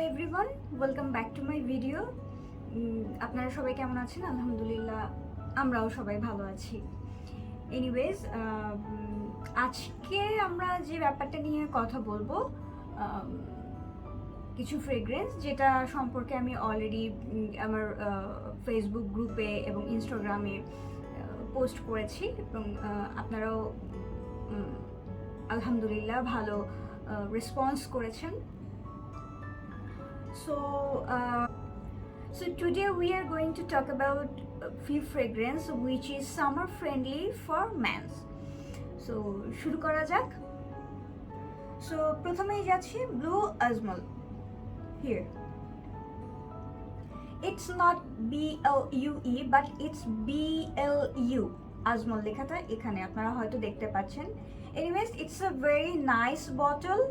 Everyone, welcome back to my video. আপনারা সবাই কেমন আছেন? আলহামদুলিল্লাহ, আমরাও সবাই ভালো আছি। এনিওয়েজ, আজকে আমরা যে ব্যাপারটা নিয়ে কথা বলবো, কিছু ফ্রেগ্রেন্স যেটা সম্পর্কে আমি অলরেডি আমার ফেসবুক গ্রুপে এবং ইনস্টাগ্রামে পোস্ট করেছি এবং আপনারাও আলহামদুলিল্লাহ ভালো রেসপন্স করেছেন। So today we are going to talk about a few fragrance which is summer friendly for men. So শুরু করা যাক। So প্রথমেই যাচ্ছি Blue Azmal. Here. It's not BLUE but it's BLU. Azmal লেখাটা এখানে আপনারা হয়তো দেখতে পাচ্ছেন। Anyways, it's a very nice bottle.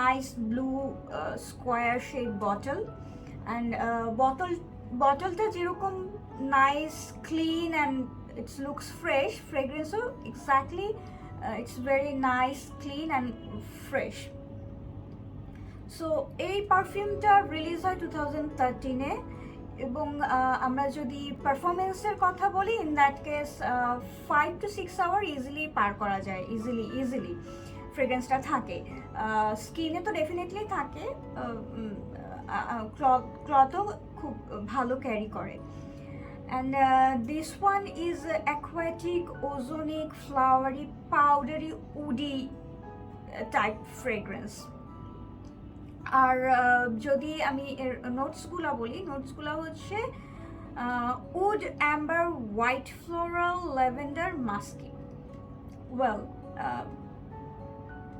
Nice blue square shaped bottle. And বটলটা যেরকম nice clean and it's looks fresh, ফ্রেগ্রেন্সও exactly it's very nice clean and fresh. So এই পারফিউমটা রিলিজ হয় 2013-এ এবং আমরা যদি পারফরমেন্সের কথা বলি, in that case 5 to 6 hour easily পার করা যায়, ইজিলি ফ্রেগ্রেন্সটা থাকে। স্কিনে তো ডেফিনেটলি থাকে, ক্লথও খুব ভালো ক্যারি করে। And this one is aquatic, ozonic, flowery, powdery, woody type fragrance. আর যদি আমি এর নোটসগুলো বলি, নোটসগুলো হচ্ছে wood, amber, white floral, lavender, musky. Well,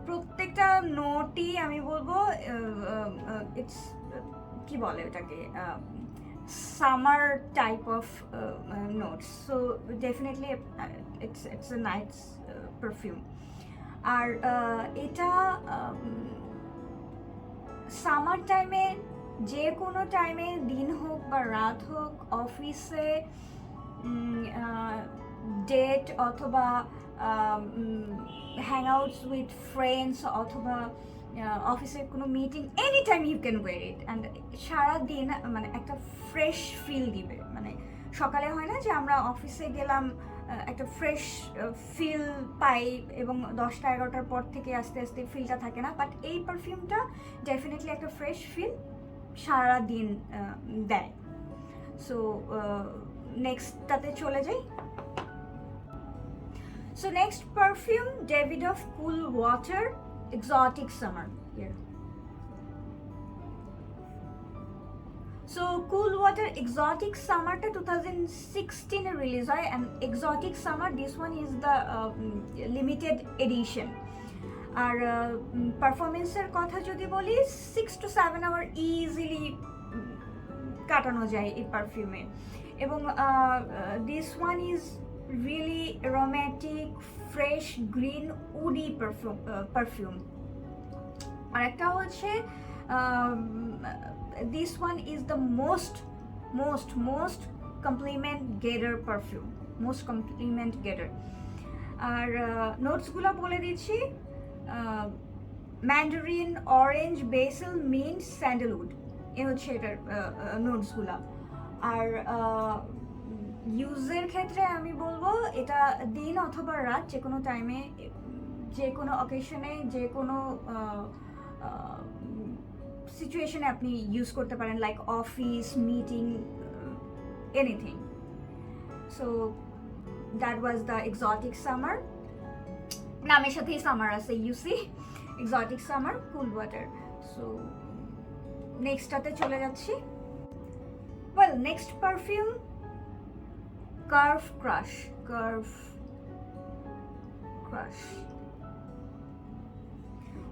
প্রত্যেকটা নোটই আমি বলবো ইটস কি বলে ওটাকে, summer type of notes. So definitely it's a nice perfume. আর এটা সামার টাইমে, যে কোনো টাইমে, দিন হোক বা রাত হোক, অফিসে, ডেট অথবা hangouts with friends অথবা অফিসের কোনো meeting, any time you can wear it and সারাদিন মানে একটা ফ্রেশ ফিল দিবে। মানে সকালে হয় না যে আমরা অফিসে গেলাম, একটা ফ্রেশ ফিল পাই এবং 10টা-11টার পর থেকে আস্তে আস্তে ফিলটা থাকে না, বাট এই পারফিউমটা ডেফিনেটলি একটা ফ্রেশ ফিল সারাদিন দেয়। সো নেক্সটটাতে চলে যাই। So next perfume, Davidoff Cool Water Exotic Summer. Here. So Cool Water Exotic Summer ta 2016 release hoy, and Exotic Summer, this one is the limited edition. আর পারফরমেন্সের কথা যদি বলি, 6 to 7 আওয়ার ইজিলি কাটানো যায় এই পারফিউমে। এবং this one is really aromatic, fresh, green, woody perfume. আর একটা হচ্ছে this one is the most compliment getter perfume, most compliment getter. আর নোটসগুলো বলে দিচ্ছি, mandarin, orange, basil, mint, sandalwood, এ হচ্ছে এটার নোটসগুলো। আর ইউজের ক্ষেত্রে আমি বলবো এটা দিন অথবা রাত, যে কোনো টাইমে, যে কোনো অকেশনে, যে কোনো সিচুয়েশনে আপনি ইউজ করতে পারেন, like office, meeting, anything. So that was the exotic summer. নামের সাথেই সামার আছে, you see exotic summer cool water. So নেক্সটটাতে চলে যাচ্ছি। Well, next perfume Curve Crush.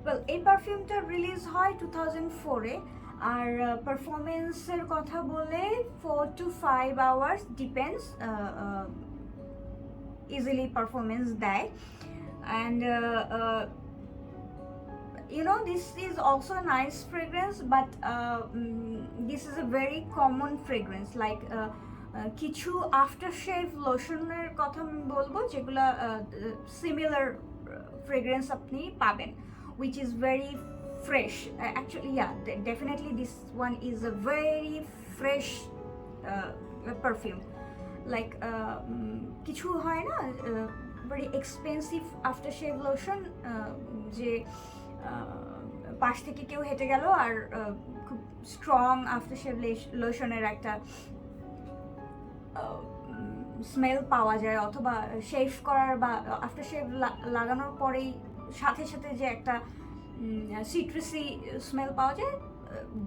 Well, এই পারফিউমটা রিলিজ হয় 2004-এ। আর পারফরমেন্সের কথা বলে 4 to 5 hours depends, easily performance দেয়। And you know, this is also a nice fragrance, but this is a very common fragrance, like কিছু আফটার শেভ লোশনের কথা আমি বলবো, যেগুলো সিমিলার ফ্রেগ্রেন্স আপনি পাবেন, which is very fresh. Actually, yeah, definitely this one is a very fresh perfume. Like কিছু হয় না very expensive aftershave lotion যে পাশ থেকে কেউ হেঁটে গেল আর খুব স্ট্রং আফটারশেভ লোশনের একটা স্মেল পাওয়া যায়, অথবা শেভ করার বা আফটারশেভ লাগানোর পরেই সাথে সাথে যে একটা সিট্রাসি স্মেল পাওয়া যায়,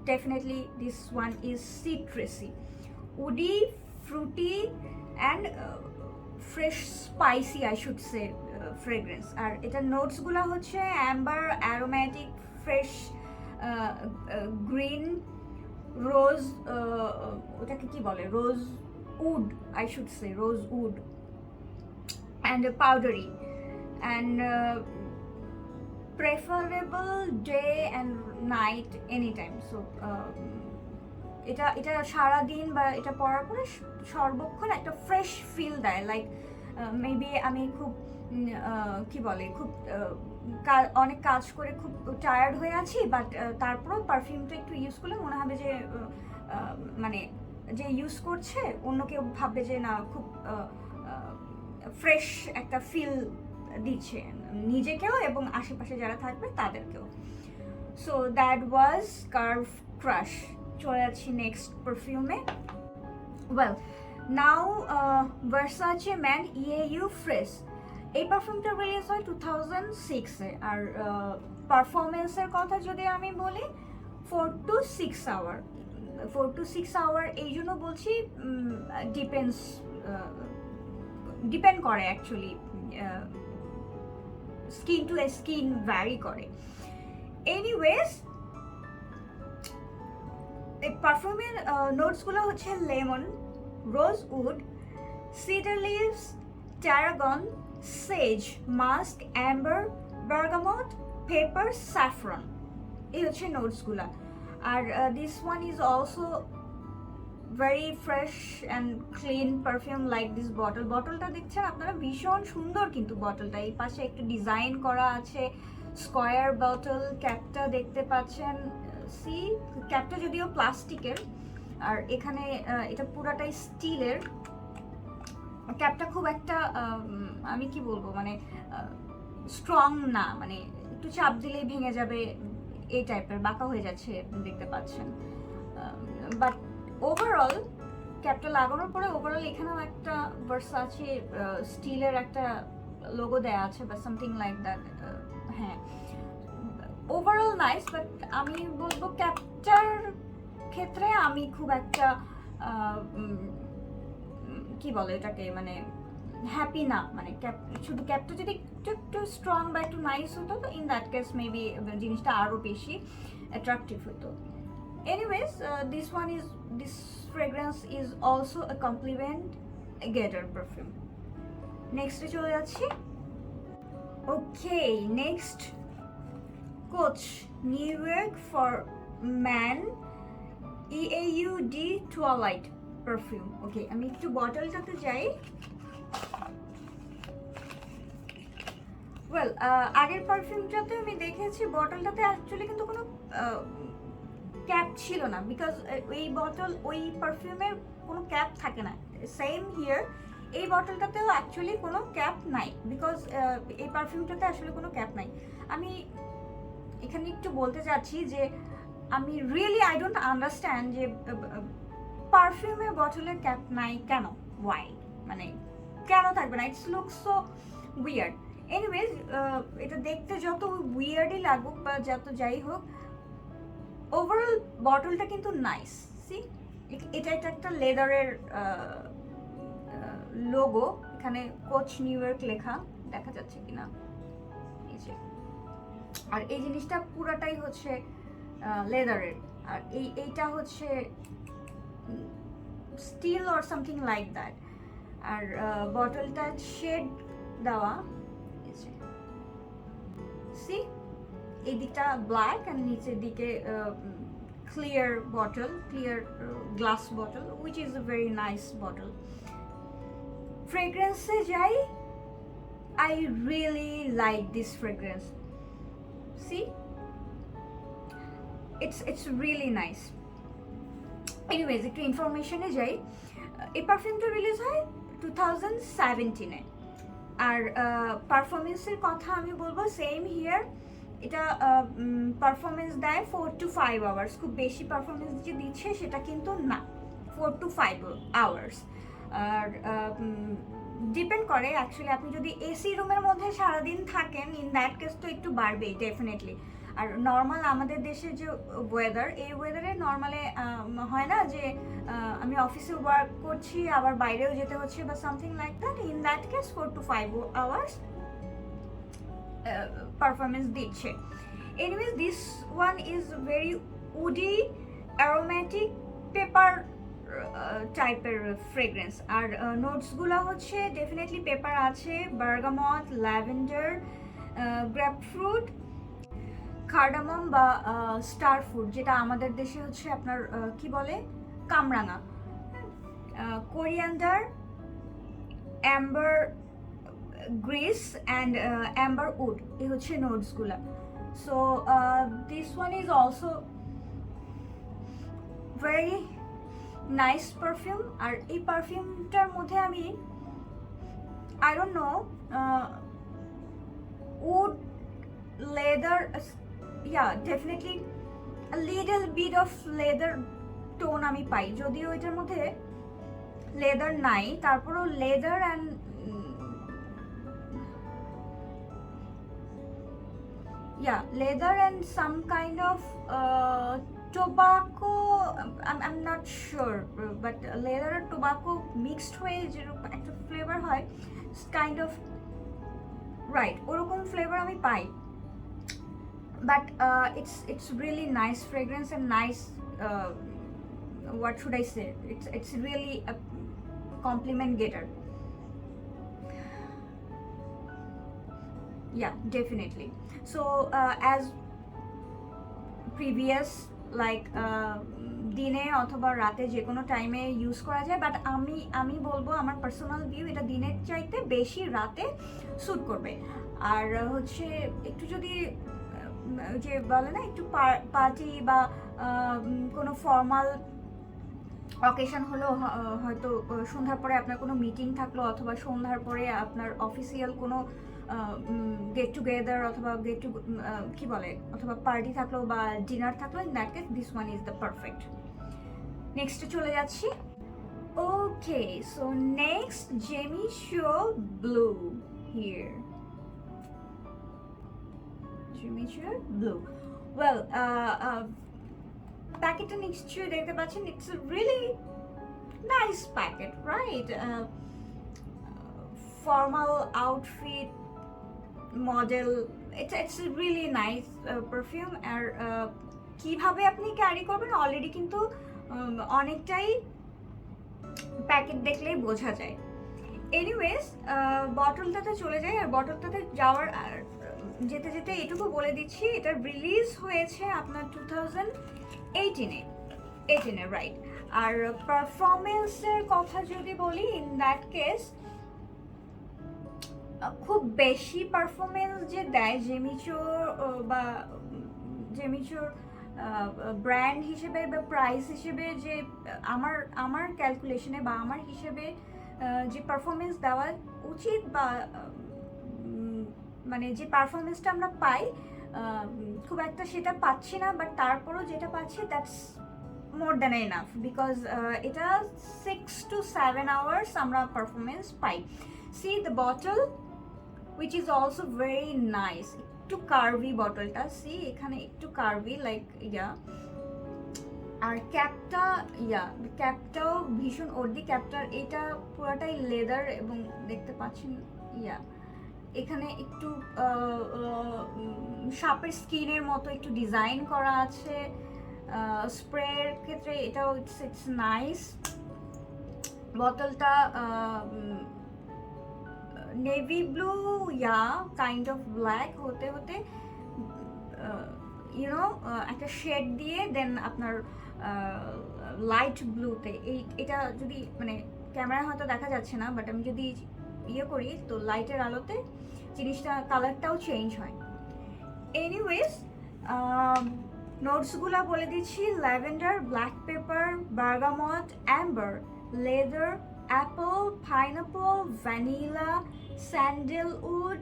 definitely this one is citrusy, woody, fruity and fresh spicy I should say fragrance. আর এটার নোটসগুলো হচ্ছে amber, aromatic, fresh, green, rose, ওটাকে কি বলে, rose wood I should say, rose wood, and powdery, and preferable day and night anytime. So এটা সারাদিন বা এটা পরার পরে সর্বক্ষণ একটা ফ্রেশ ফিল দেয়। লাইক মেবি আমি খুব কি বলে, খুব অনেক কাজ করে খুব টায়ার্ড হয়ে আছি, বাট তারপরেও পারফিউমটা একটু ইউজ করলে মনে হবে যে মানে যে ইউজ করছে অন্য কেউ ভাববে যে না খুব ফ্রেশ একটা ফিল দিচ্ছে নিজেকেও এবং আশেপাশে যারা থাকবে তাদেরকেও। So that was Curve Crush. চলে যাচ্ছি নেক্সট পারফিউমে। Well now Versace Man Eau Fraiche. এই পারফিউমটা রিলিজ হয় 2006-এ। আর পারফরমেন্সের কথা যদি আমি বলি 4 to 6 আওয়ার। 4 to 6 আওয়ার এই জন্য বলছি, ডিপেন্ড করে actually, skin to skin vary করে। এনিওয়েজ এই পারফিউমের নোটসগুলো হচ্ছে lemon, rose wood, cedar leaves, tarragon, sage, musk, amber, bergamot, pepper, saffron. এই হচ্ছে নোটসগুলো। আর this one is also very fresh and clean perfume like this bottle. বটলটা দেখছেন আপনারা, ভীষণ সুন্দর কিন্তু বটলটা। এই পাশে একটু ডিজাইন করা আছে, স্কয়ার বটল, ক্যাপটা দেখতে পাচ্ছেন, সি ক্যাপটা যদিও প্লাস্টিকের, আর এখানে এটা পুরাটাই স্টিলের। ক্যাপটা খুব একটা আমি কি বলবো, মানে স্ট্রং না, মানে একটু চাপ দিলেই ভেঙে যাবে এই টাইপের, বাঁকা হয়ে যাচ্ছে দেখতে পাচ্ছেন। বাট ওভারঅল ক্যাপটা লাগানোর পরে ওভারঅল এখানেও একটা ভার্সাচে স্টিলের একটা লোগো দেয়া আছে বা সামথিং লাইক দ্যাট। হ্যাঁ, ওভারঅল নাইস, বাট আমি বলবো ক্যাপটার ক্ষেত্রে আমি খুব একটা কি বলে এটাকে, মানে হ্যাপি না। মানে শুধু ক্যাপটা যদি একটু স্ট্রং বা একটু নাইস হতো, তো ইন দ্যাট কেস মেবি জিনিসটা আরও বেশি অ্যাট্রাকটিভ হতো। Anyways, this fragrance is also a compliment getter perfume. Next চলে যাচ্ছি। Okay, next Coach New York for Man EAUD Twilight perfume. Okay, আমি একটু বটলটাতে যাই। ওয়েল আগের পারফিউমটাতে আমি দেখেছি বটলটাতে অ্যাকচুয়ালি কিন্তু কোনো ক্যাপ ছিল না, বিকজ ওই পারফিউমের কোনো ক্যাপ থাকে না। সেম হিয়ার, এই বটলটাতেও অ্যাকচুয়ালি কোনো ক্যাপ নাই, বিকজ এই পারফিউমটাতে আসলে কোনো ক্যাপ নাই। আমি এখানে একটু বলতে চাচ্ছি যে আমি রিয়েলি আই ডোন্ট আন্ডারস্ট্যান্ড যে পারফিউমের বটলের ক্যাপ নাই কেন, ওয়াই, মানে কেন থাকবে না? It's look so weird. Anyways, এটা দেখতে যত উইয়ার্ডই লাগুক বা যত যাই হোক, ওভারঅল বটলটা কিন্তু নাইস। সি, এটা একটা লেদারের লোগো, এখানে কোচ নিউ ইয়র্ক লেখা, দেখা যাচ্ছে কিনা, এই যে। আর এই জিনিসটা পুরাটাই হচ্ছে লেদারের, আর এইটা হচ্ছে steel or something like that. আর বটলটা শেড দেওয়া, সি এই দিকটা ব্ল্যাক আর নিচের দিকে clear bottle, clear glass bottle, which is a very nice bottle. ফ্রেগ্রেন্সে যাই, I really like this fragrance. See it's really nice. Anyways একটু ইনফরমেশনে যাই। এই পারফিউমটা রিলিজ হয় 2017-এ। আর পারফরমেন্সের কথা আমি বলবো সেম হিয়ার, এটা পারফরমেন্স দেয় 4 to 5 আওয়ার্স। খুব বেশি পারফরমেন্স যে দিচ্ছে সেটা কিন্তু না, 4 to 5 আওয়ার্স। আর ডিপেন্ড করে অ্যাকচুয়ালি, আপনি যদি এসি রুমের মধ্যে সারাদিন থাকেন ইন দ্যাট কেস তো একটু বাড়বেই ডেফিনেটলি। আর নর্মাল আমাদের দেশের যে ওয়েদার, এই ওয়েদারে নর্মালে হয় না যে আমি অফিসে ওয়ার্ক করছি আবার বাইরেও যেতে হচ্ছে বা something like that, in that case 4 to 5 hours performance দিচ্ছে। Anyways this one is very woody aromatic pepper টাইপের ফ্রেগ্রেন্স। আর নোটসগুলো হচ্ছে ডেফিনেটলি পেপার আছে, বার্গামট, ল্যাভেন্ডার, গ্রেপফ্রুট, কার্ডামম বা স্টার ফুড, যেটা আমাদের দেশে হচ্ছে আপনার কি বলে কামরাঙা, coriander, ambergris and amber wood, এই হচ্ছে নোটসগুলো। So this one is also very nice perfume. আর এই পারফিউমটার মধ্যে আমি I don't know wood, leather, definitely little bit of leather tone আমি পাই, যদিও এটার মধ্যে লেদার নাই, তারপরও leather and leather and some kind of tobacco, I'm not sure, but leather আর tobacco mixed হয়ে যেরকম একটা ফ্লেভার হয়, কাইন্ড অফ রাইট ওরকম ফ্লেভার আমি পাই। But it's really nice fragrance and nice, what should I say, it's really a compliment getter. Yeah, definitely. So as previous, like দিনে অথবা রাতে যে কোনো টাইমে ইউজ করা যায়, বাট আমি বলবো আমার পার্সোনাল ভিউ, এটা দিনের চাইতে বেশি রাতে স্যুট করবে। আর হচ্ছে একটু যদি যে বলে না একটু পার্টি বা কোনো ফর্মাল অকেশন হলো, হয়তো সন্ধ্যার পরে আপনার কোনো মিটিং থাকলো অথবা সন্ধ্যার পরে আপনার অফিসিয়াল কোনো গেট টুগেদার অথবা কি বলে অথবা পার্টি থাকলো বা ডিনার থাকলো, in that case this one is the perfect. নেক্সটে চলে যাচ্ছি। Okay, so next Jimmy Choo Blue here, Jimmy Choo Blue. Well, প্যাকেটটা নিশ্চয়ই দেখতে পাচ্ছেন, it's a really nice packet, right? Formal outfit model, it's a really nice perfume. আর কিভাবে আপনি carry করবেন অলরেডি কিন্তু অনেকটাই প্যাকেট দেখলেই বোঝা যায়। এনিওয়েজ, বটলটাতে চলে যাই। আর বটলটাতে যাওয়ার যেতে যেতে এটুকু বলে দিচ্ছি, এটা রিলিজ হয়েছে আপনার 2018-এ, রাইট। আর পারফরমেন্সের কথা যদি বলি, ইন দ্যাট কেস খুব বেশি পারফরমেন্স যে দেয় জেমিচোর বা জেমিচোর ব্র্যান্ড হিসেবে বা প্রাইস হিসেবে, যে আমার ক্যালকুলেশনে বা আমার হিসেবে যে পারফরমেন্স দেওয়া উচিত বা মানে যে পারফরমেন্সটা আমরা পাই খুব একটা সেটা পাচ্ছি না। বাট তারপরও যেটা পাচ্ছি that's more than enough, because এটা 6 to 7 hours আমরা performance pi. See the bottle, which is also very nice, একটু কার্ভি বটলটা, সি এখানে একটু কার্ভি লাইক আর ক্যাপটাও ভীষণ ওর্দি ক্যাপটার, এটা পুরোটাই লেদার এবং দেখতে পাচ্ছেন এখানে একটু সাপের স্কিনের মতো একটু ডিজাইন করা আছে। স্প্রের ক্ষেত্রে এটাও ইটস নাইস। বটলটা navy blue kind of black হতে হতে একটা শেড দিয়ে দেন আপনার লাইট ব্লুতে, এটা যদি মানে ক্যামেরায় হয়তো দেখা যাচ্ছে না, বাট আমি যদি করি তো লাইটের আলোতে জিনিসটা কালারটাও চেঞ্জ হয়। এনিওয়েজ, নোটসগুলো বলে দিচ্ছি: lavender, black pepper, bergamot, amber, leather, apple, pineapple, vanilla, sandalwood,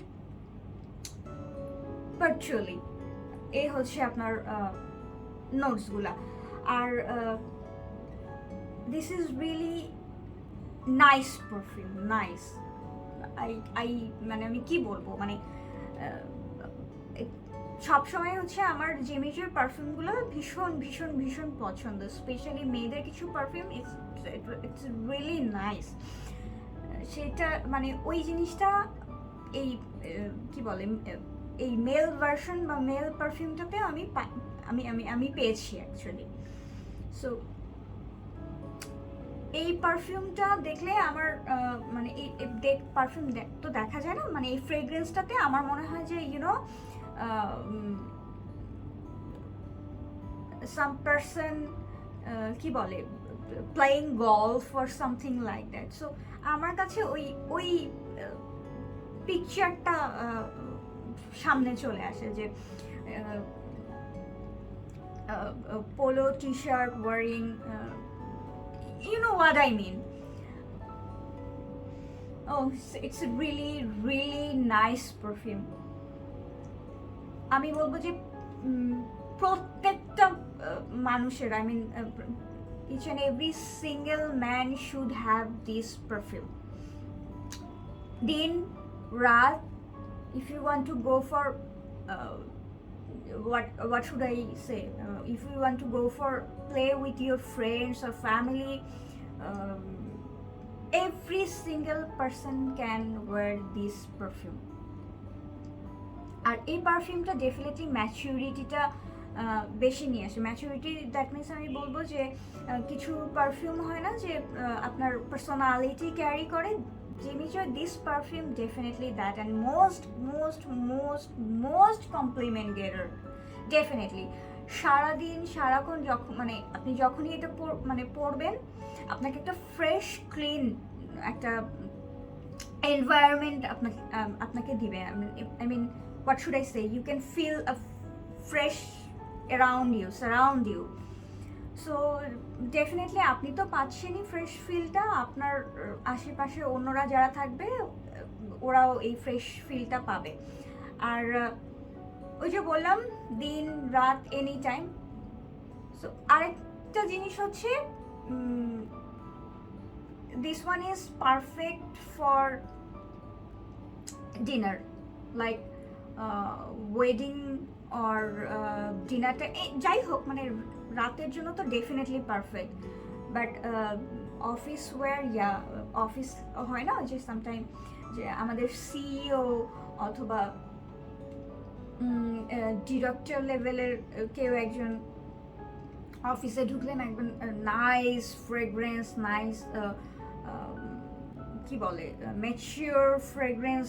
patchouli. এই হচ্ছে আপনার নোটসগুলা। আর this is really nice perfume, nice. I মানে আমি কি বলবো, মানে সবসময় হচ্ছে আমার জিমিচুর পারফিউমগুলো ভীষণ ভীষণ ভীষণ পছন্দ, স্পেশালি মেয়েদের কিছু পারফিউম ইটস রিয়েলি নাইস। সেটা মানে ওই জিনিসটা এই কি বলে, এই মেল ভার্সন বা মেল পারফিউমটাতে আমি আমি আমি আমি পেয়েছি অ্যাকচুয়ালি। সো এই পারফিউমটা দেখলে আমার মানে এই পারফিউম তো দেখা যায় না, মানে এই ফ্রেগ্রেন্সটাতে আমার মনে হয় যে ইউনো সাম পারসন কি বলে, playing golf or something like that. So আমার কাছে ওই ওই পিকচারটা সামনে চলে আসে যে polo T shirt wearing, you know what I mean. Oh, it's a really really nice perfume. আমি বলবো যে প্রত্যেকটা মানুষের, I mean each and every single man should have this perfume. Din, Rat, if you want to go for what should I say? If you want to go for play with your friends or family, every single person can wear this perfume. আর এই পারফিউমটা definitely ম্যাচুরিটিটা বেশি নিয়ে আসে। Maturity that means আমি বলবো যে কিছু perfume হয় না যে আপনার পার্সোনালিটি ক্যারি করে, জিমিচুর this perfume definitely that, and most most most most compliment getter definitely. সারাদিন সারাক্ষণ যখন মানে আপনি যখনই এটা মানে পরবেন, আপনাকে একটা ফ্রেশ ক্লিন একটা এনভায়রনমেন্ট আপনাকে দিবে। I mean what should I say, you can feel a fresh around you, surround you. So definitely আপনি তো পাচ্ছেনই ফ্রেশ ফিলটা, আপনার আশেপাশে অন্যরা যারা থাকবে ওরাও এই ফ্রেশ ফিলটা পাবে। আর ওই যে বললাম দিন রাত এনি টাইম। সো আরেকটা জিনিস হচ্ছে this one is perfect for dinner, like wedding or ডিনারটা যাই হোক, মানে রাতের জন্য তো definitely perfect. But office wear, yeah office হয় না যে সামটাইম যে আমাদের সিইও অথবা ডিরেক্টর লেভেলের কেউ একজন অফিসে ঢুকলেন, একদম নাইস ফ্রেগ্রেন্স, নাইস কি বলে ম্যাচিওর ফ্রেগ্রেন্স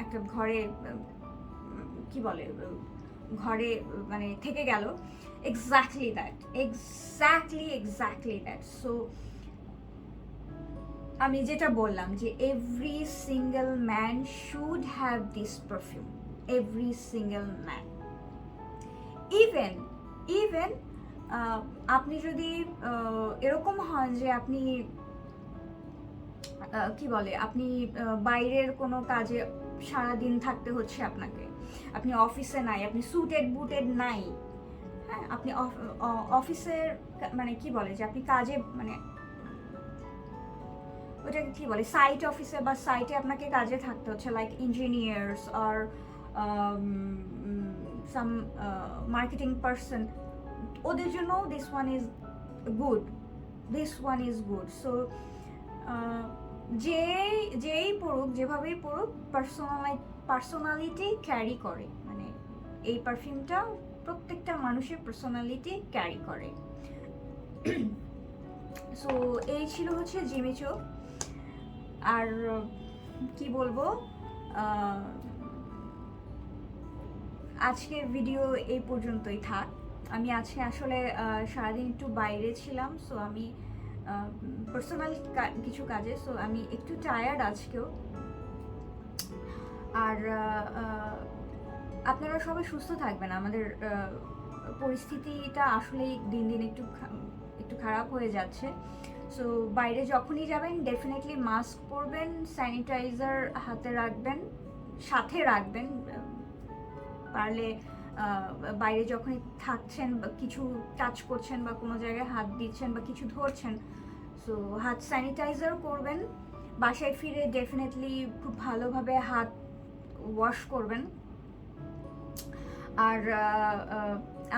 একটা ঘরে কি বলে ঘরে মানে থেকে গেল, exactly that, exactly that. So আমি যেটা বললাম যে every single man should have this perfume, every single man. Even আপনি যদি এরকম হন যে আপনি কি বলে আপনি বাইরের কোনো কাজে সারাদিন থাকতে হচ্ছে আপনাকে, আপনি অফিসে নাই, আপনি সুটেড বুটেড নাই, হ্যাঁ, আপনি অফিসের মানে কি বলে যে আপনি কাজে মানে ওটাকে কি বলে সাইট অফিসে বা সাইটে আপনাকে কাজে থাকতে হচ্ছে, লাইক ইঞ্জিনিয়ার্স আর সাম মার্কেটিং পারসন, ওদের জন্য this one is good. So যেই পড়ুক, যেভাবেই পড়ুক, পার্সোনালিটি ক্যারি করে, মানে এই পারফিউমটা প্রত্যেকটা মানুষের পার্সোনালিটি ক্যারি করে। সো এই ছিল হচ্ছে জিমিচু। আর কি বলবো, আজকের ভিডিও এই পর্যন্তই থাক। আমি আজকে আসলে সারাদিন একটু বাইরে ছিলাম, সো আমি পার্সোনাল কিছু কাজে, সো আমি একটু টায়ার্ড আজকেও। আর আপনারা সবাই সুস্থ থাকবেন, আমাদের পরিস্থিতিটা আসলেই দিন দিন একটু খারাপ হয়ে যাচ্ছে। সো বাইরে যখনই যাবেন ডেফিনেটলি মাস্ক পরবেন, স্যানিটাইজার হাতে রাখবেন, সাথে রাখবেন। পারলে বাইরে যখনই থাকছেন বা কিছু টাচ করছেন বা কোনো জায়গায় হাত দিচ্ছেন বা কিছু ধরছেন, সো হাত স্যানিটাইজার করবেন। বাসায় ফিরে ডেফিনেটলি খুব ভালোভাবে হাত ওয়াশ করবেন। আর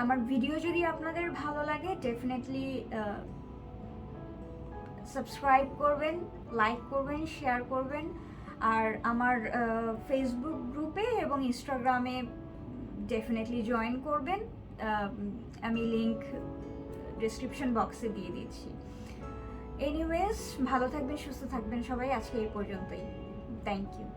আমার ভিডিও যদি আপনাদের ভালো লাগে ডেফিনেটলি সাবস্ক্রাইব করবেন, লাইক করবেন, শেয়ার করবেন। আর আমার ফেসবুক গ্রুপে এবং ইনস্টাগ্রামে ডেফিনেটলি জয়েন করবেন। আমি লিংক ডেসক্রিপশন বক্সে দিয়ে দিচ্ছি। এনিওয়েজ, ভালো থাকবেন, সুস্থ থাকবেন সবাই। আজকে এই পর্যন্তই। Thank you.